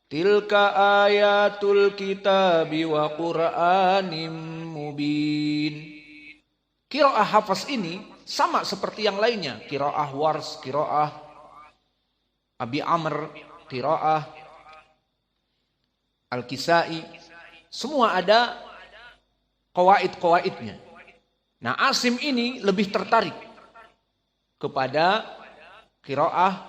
Tilka ayatul kitabi wa Qur'anim mubin. Qiraah Hafs ini sama seperti yang lainnya. Qiraah Wars, qiraah Abi Amr, qiraah Al-Kisai. Semua ada qawaid-qawaidnya. Nah, Asim ini lebih tertarik kepada qiraah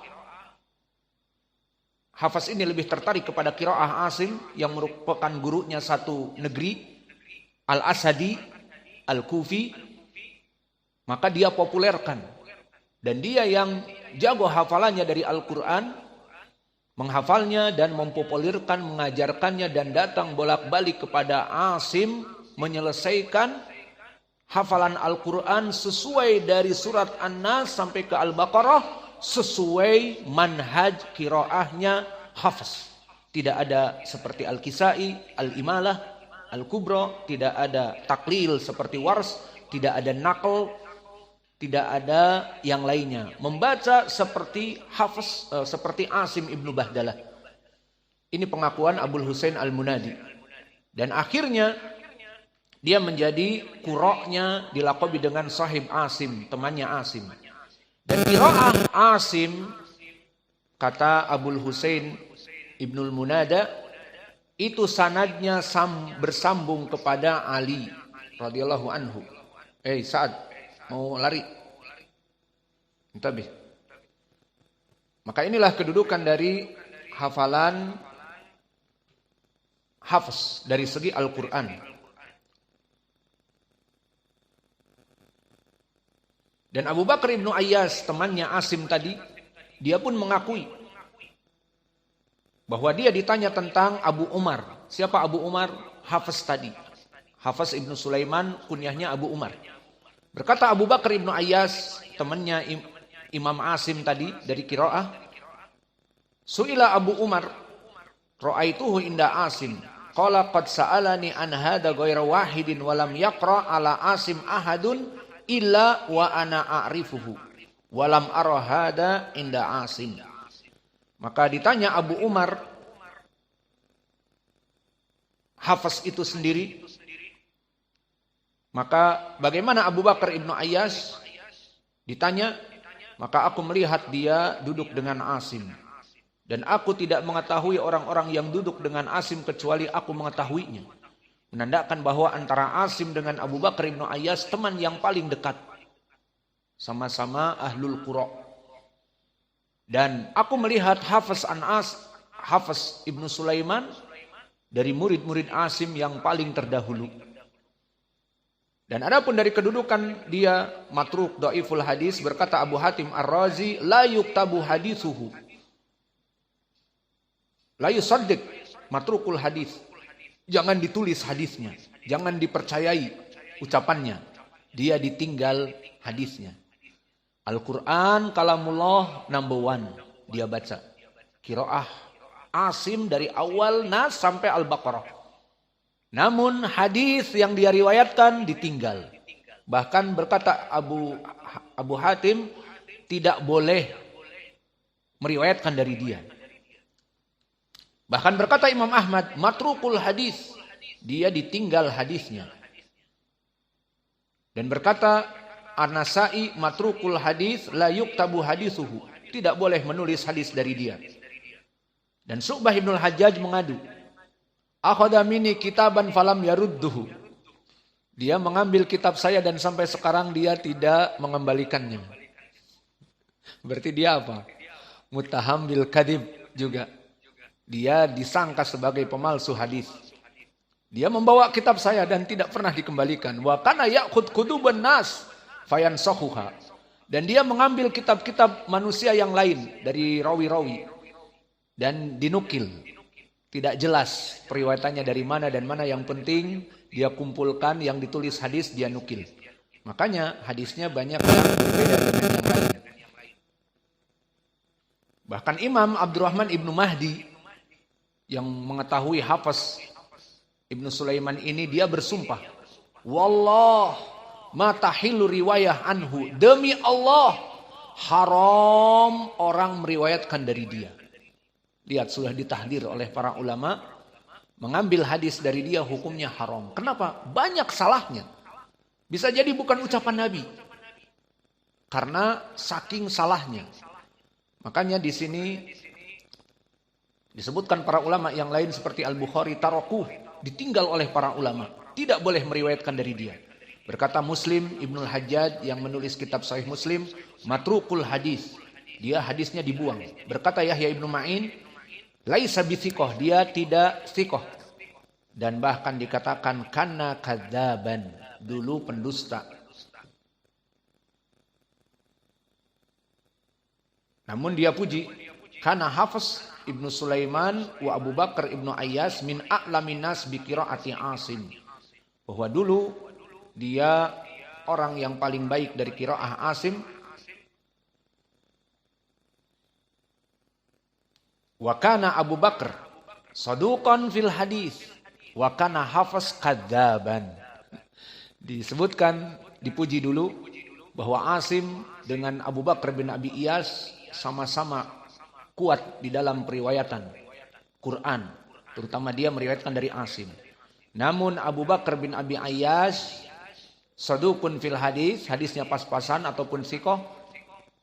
Hafs ini lebih tertarik kepada qiraah Asim yang merupakan gurunya satu negeri, Al-Asadi, Al-Kufi. Maka dia populerkan. Dan dia yang jago hafalannya dari Al-Quran, menghafalnya dan mempopulerkan, mengajarkannya dan datang bolak-balik kepada Asim menyelesaikan hafalan Al-Quran sesuai dari surat An-Nas sampai ke Al-Baqarah, sesuai manhaj qiraahnya Hafs. Tidak ada seperti Al-Kisai, Al-Imalah, Al-Kubra, tidak ada taklil seperti Wars, tidak ada naql, tidak ada yang lainnya. Membaca seperti Hafs, seperti Asim ibnu Bahdalah. Ini pengakuan Abul Husain Al-Munadi. Dan akhirnya dia menjadi qura'nya, dilaqabi dengan sahib Asim, temannya Asim. Dan qiraah Asim, kata Abul Husain Ibnul Munada, itu sanadnya bersambung kepada Ali radhiyallahu anhu. Sa'ad, mau lari? Intabih. Maka inilah kedudukan dari hafalan Hafs dari segi Al-Quran. Dan Abu Bakar ibnu Ayyas, temannya Asim tadi, dia pun mengakui bahwa dia ditanya tentang Abu Umar. Siapa Abu Umar? Hafs tadi. Hafs ibnu Sulaiman, kunyahnya Abu Umar. Berkata Abu Bakar ibnu Ayyas, temannya Imam Asim tadi dari qiraah, Su'ila Abu Umar, ra'aituhu inda Asim, qala qad sa'alani an hada ghayra wahidin wa lam yaqra ala Asim ahadun illa wa ana a'rifuhu walam ara hada inda Asim. Maka ditanya Abu Umar, Hafs itu sendiri. Maka bagaimana Abu Bakar ibnu Ayyas? Ditanya, maka aku melihat dia duduk dengan Asim. Dan aku tidak mengetahui orang-orang yang duduk dengan Asim kecuali aku mengetahuinya. Menandakan bahwa antara Asim dengan Abu Bakar ibnu Ayyas teman yang paling dekat. Sama-sama ahlul qura. Dan aku melihat Hafs ibnu Sulaiman dari murid-murid Asim yang paling terdahulu. Dan adapun dari kedudukan dia matruk dhaiful hadis, berkata Abu Hatim Ar-Razi, la yuktabu hadithuhu. La yusaddiq matrukul hadis. Jangan ditulis hadisnya, jangan dipercayai ucapannya. Dia ditinggal hadisnya. Al-Quran kalamullah number one, dia baca. Qiraah Asim dari awal Nas sampai Al-Baqarah. Namun hadis yang dia riwayatkan ditinggal. Bahkan berkata Abu Hatim, tidak boleh meriwayatkan dari dia. Bahkan berkata Imam Ahmad, matrukul hadis, dia ditinggal hadisnya. Dan berkata An-Nasai, matrukul hadis la yuktabu hadithuhu, tidak boleh menulis hadis dari dia. Dan Syu'bah ibnul Hajjaj mengadu, akhadha minni kitaban falam yarudduhu. Dia mengambil kitab saya dan sampai sekarang dia tidak mengembalikannya. Berarti dia apa? Muttaham bil kadhib juga. Dia disangka sebagai pemalsu hadis. Dia membawa kitab saya dan tidak pernah dikembalikan. Wa kana ya'khud kutuban nas fayansakhuha. Dan dia mengambil kitab-kitab manusia yang lain dari rawi-rawi dan dinukil. Tidak jelas periwayatannya dari mana dan mana, yang penting dia kumpulkan yang ditulis hadis dia nukil. Makanya hadisnya banyak yang berbeda dengan yang lain. Bahkan Imam Abdurrahman ibnu Mahdi yang mengetahui Hafs ibnu Sulaiman ini, dia bersumpah, wallah ma tahillu riwayah anhu, demi Allah haram orang meriwayatkan dari dia. Lihat, sudah ditahdir oleh para ulama, mengambil hadis dari dia hukumnya haram. Kenapa? Banyak salahnya. Bisa jadi bukan ucapan Nabi. Karena saking salahnya. Makanya di sini disebutkan para ulama yang lain seperti Al-Bukhari tarakuh, ditinggal oleh para ulama. Tidak boleh meriwayatkan dari dia. Berkata Muslim, Ibnul Hajjaj yang menulis kitab Sahih Muslim, matrukul hadis. Dia hadisnya dibuang. Berkata Yahya Ibnu Ma'in, laisa bithiqah, dia tidak thiqah. Dan bahkan dikatakan kana kadzaban, dulu pendusta. Namun dia puji, kana Hafiz Ibnu Sulaiman wa Abu Bakar Ibnu Ayyas min a'lamin nas bi qiraati Asim. Bahwa dulu dia orang yang paling baik dari qiraah Asim. Wa kana Abu Bakar saduqan fil hadis wa kana Hafiz kadzaban. Disebutkan, dipuji dulu bahwa Asim dengan Abu Bakar bin Abi Iyas sama-sama kuat di dalam periwayatan Quran. Terutama dia meriwayatkan dari Asim. Namun Abu Bakar bin Abi Ayyas saduqun fil hadis, hadisnya pas-pasan ataupun thiqah,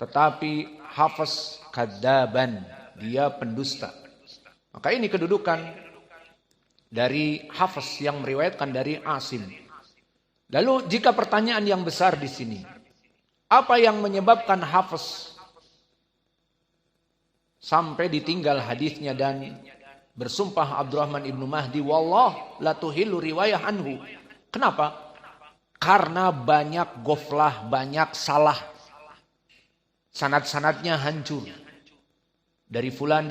tetapi Hafiz kadzaban, dia pendusta. Maka ini kedudukan dari Hafiz yang meriwayatkan dari Asim. Lalu jika pertanyaan yang besar di sini, apa yang menyebabkan Hafiz sampai ditinggal hadisnya dan bersumpah Abdurrahman ibnu Mahdi, wallah la tuhillu riwayah anhu. Kenapa? Karena banyak goflah, banyak salah. Sanad-sanadnya hancur. Dari fulan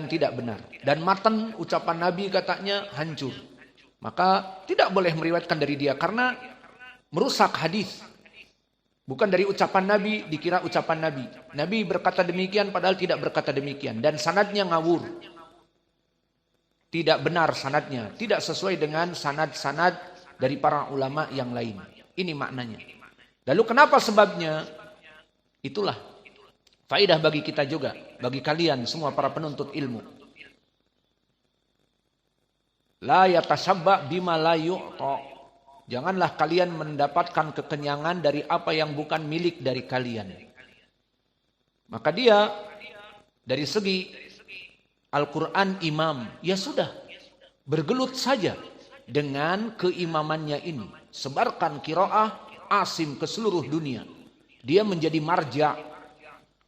tidak benar. Dan matan ucapan Nabi katanya hancur. Maka tidak boleh meriwayatkan dari dia karena merusak hadis. Bukan dari ucapan Nabi dikira ucapan Nabi. Nabi berkata demikian padahal tidak berkata demikian. Dan sanadnya ngawur. Tidak benar sanadnya. Tidak sesuai dengan sanad-sanad dari para ulama yang lain. Ini maknanya. Lalu kenapa sebabnya? Itulah faedah bagi kita juga. Bagi kalian semua para penuntut ilmu. La yatashabba bima la yu'ta. Janganlah kalian mendapatkan kekenyangan dari apa yang bukan milik dari kalian. Maka dia dari segi Al-Quran imam, ya sudah, bergelut saja dengan keimamannya ini. Sebarkan qiraah Asim ke seluruh dunia. Dia menjadi marja.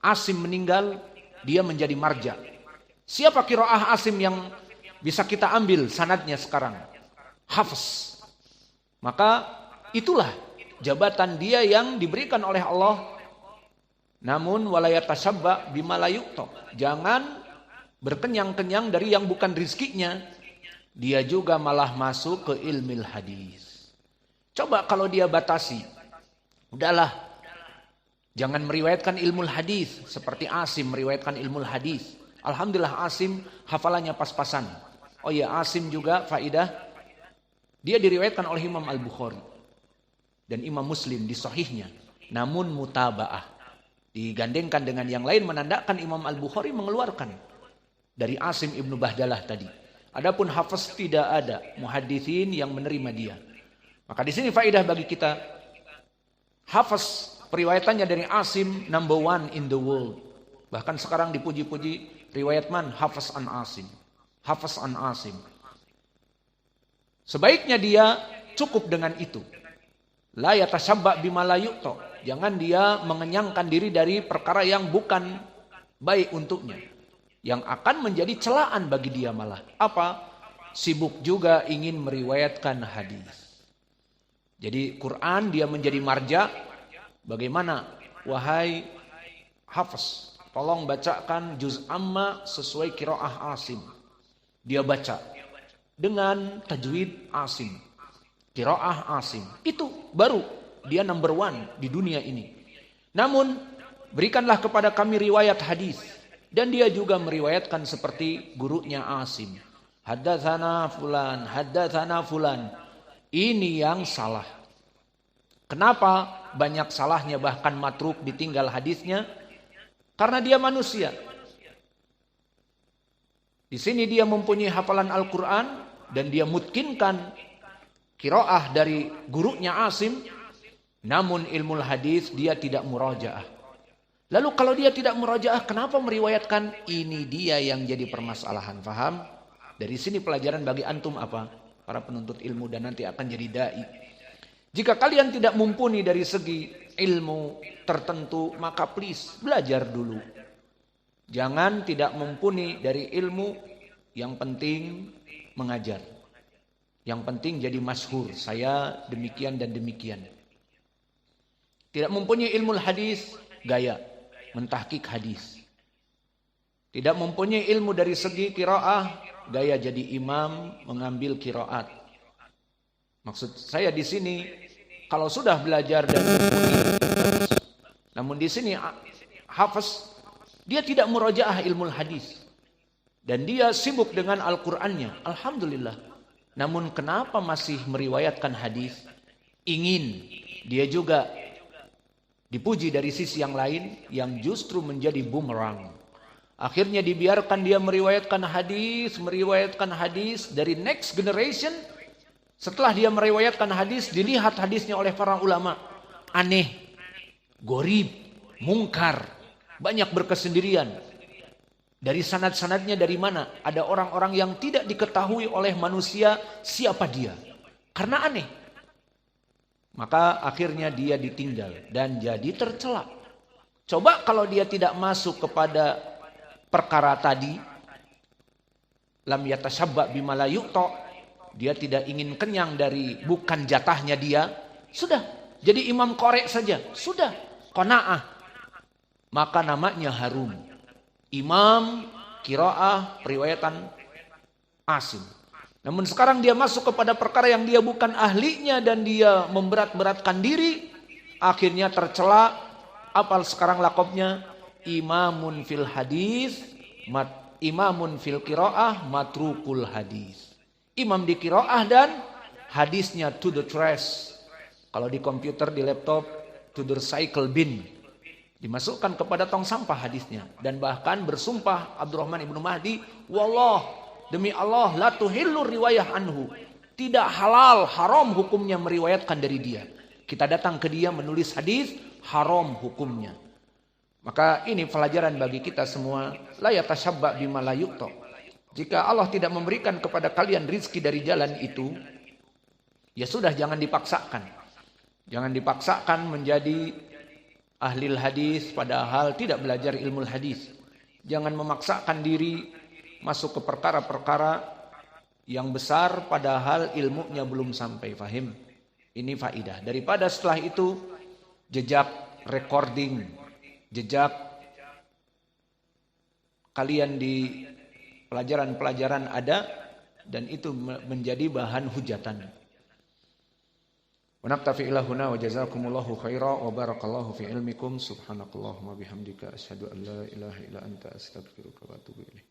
Asim meninggal, dia menjadi marja. Siapa qiraah Asim yang bisa kita ambil sanadnya sekarang? Hafiz. Maka itulah jabatan dia yang diberikan oleh Allah. Namun wala yatashabba bima la yu'ta. Jangan berkenyang-kenyang dari yang bukan rizkinya. Dia juga malah masuk ke ilmil hadis. Coba kalau dia batasi. Udahlah. Jangan meriwayatkan ilmu hadis seperti Asim meriwayatkan ilmu hadis. Alhamdulillah Asim hafalannya pas-pasan. Oh iya, Asim juga faidah. Dia diriwayatkan oleh Imam Al-Bukhari dan Imam Muslim di sahihnya. Namun mutabaah. Digandengkan dengan yang lain menandakan Imam Al-Bukhari mengeluarkan dari Asim ibnu Bahdalah tadi. Adapun Hafiz tidak ada muhaditsin yang menerima dia. Maka di sini faedah bagi kita. Hafiz periwayatannya dari Asim number one in the world. Bahkan sekarang dipuji-puji riwayat man Hafiz an Asim. Hafiz an Asim. Sebaiknya dia cukup dengan itu. La yatashabba bima la yu'ta. Jangan dia mengenyangkan diri dari perkara yang bukan baik untuknya. Yang akan menjadi celaan bagi dia malah. Apa? Sibuk juga ingin meriwayatkan hadis. Jadi Quran dia menjadi marja. Bagaimana? Wahai Hafiz, tolong bacakan juz amma sesuai qiraah Asim. Dia baca dengan tajwid Asim, qiraah Asim. Itu baru dia number one di dunia ini. Namun berikanlah kepada kami riwayat hadis. Dan dia juga meriwayatkan seperti gurunya Asim. Haddatsana fulan, haddatsana fulan. Ini yang salah. Kenapa banyak salahnya bahkan matruk ditinggal hadisnya? Karena dia manusia. Di sini dia mempunyai hafalan Al-Quran dan dia mutkinkan qiraah dari gurunya Asim, namun ilmu hadis dia tidak murajaah. Lalu kalau dia tidak murajaah, kenapa meriwayatkan? Ini dia yang jadi permasalahan. Faham? Dari sini pelajaran bagi antum apa? Para penuntut ilmu dan nanti akan jadi dai. Jika kalian tidak mumpuni dari segi ilmu tertentu, maka please belajar dulu. Jangan tidak mumpuni dari ilmu, yang penting mengajar. Yang penting jadi masyhur, saya demikian dan demikian. Tidak mempunyai ilmu hadis, gaya mentahqiq hadis. Tidak mempunyai ilmu dari segi qiraah, gaya jadi imam mengambil qiraat. Maksud saya di sini, kalau sudah belajar dan mumpuni, namun di sini hafiz, dia tidak murajaah ilmu hadis. Dan dia sibuk dengan Al-Qur'annya. Alhamdulillah. Namun kenapa masih meriwayatkan hadis? Ingin dia juga dipuji dari sisi yang lain, yang justru menjadi bumerang. Akhirnya dibiarkan dia meriwayatkan hadis dari next generation. Setelah dia meriwayatkan hadis, dilihat hadisnya oleh para ulama. Aneh, gorib, mungkar, banyak berkesendirian. Dari sanad-sanadnya dari mana? Ada orang-orang yang tidak diketahui oleh manusia siapa dia. Karena aneh. Maka akhirnya dia ditinggal dan jadi tercela. Coba kalau dia tidak masuk kepada perkara tadi, lam yatashabba bima la yu'ta, dia tidak ingin kenyang dari bukan jatahnya dia, sudah jadi imam korek saja, sudah qanaah, maka namanya harum. Imam qiraah periwayatan Asim. Namun sekarang dia masuk kepada perkara yang dia bukan ahlinya dan dia memberat-beratkan diri, akhirnya tercela. Apa sekarang lakopnya? Imamun fil hadis, imamun fil qiraah, matrukul hadis. Imam di qiraah dan hadisnya to the trash. Kalau di komputer, di laptop, to the recycle bin. Dimasukkan kepada tong sampah hadisnya. Dan bahkan bersumpah Abdurrahman ibnu Mahdi, wallah, demi Allah, la tuhillu riwayah anhu. Tidak halal, haram hukumnya meriwayatkan dari dia. Kita datang ke dia menulis hadis, haram hukumnya. Maka ini pelajaran bagi kita semua. La yatashabba bima la yuqta. Jika Allah tidak memberikan kepada kalian rizki dari jalan itu, ya sudah, jangan dipaksakan. Jangan dipaksakan menjadi ahli hadis padahal tidak belajar ilmu hadis. Jangan memaksakan diri masuk ke perkara-perkara yang besar padahal ilmunya belum sampai. Fahim? Ini faidah. Daripada setelah itu jejak recording, jejak kalian di pelajaran-pelajaran ada dan itu menjadi bahan hujatan. Wa naktafi ila huna wa jazakumullahu khaira wa barakallahu fi ilmikum subhanakallahumma bihamdika asyhadu an la ilaha illa anta astaghfiruka wa atubu ilaik.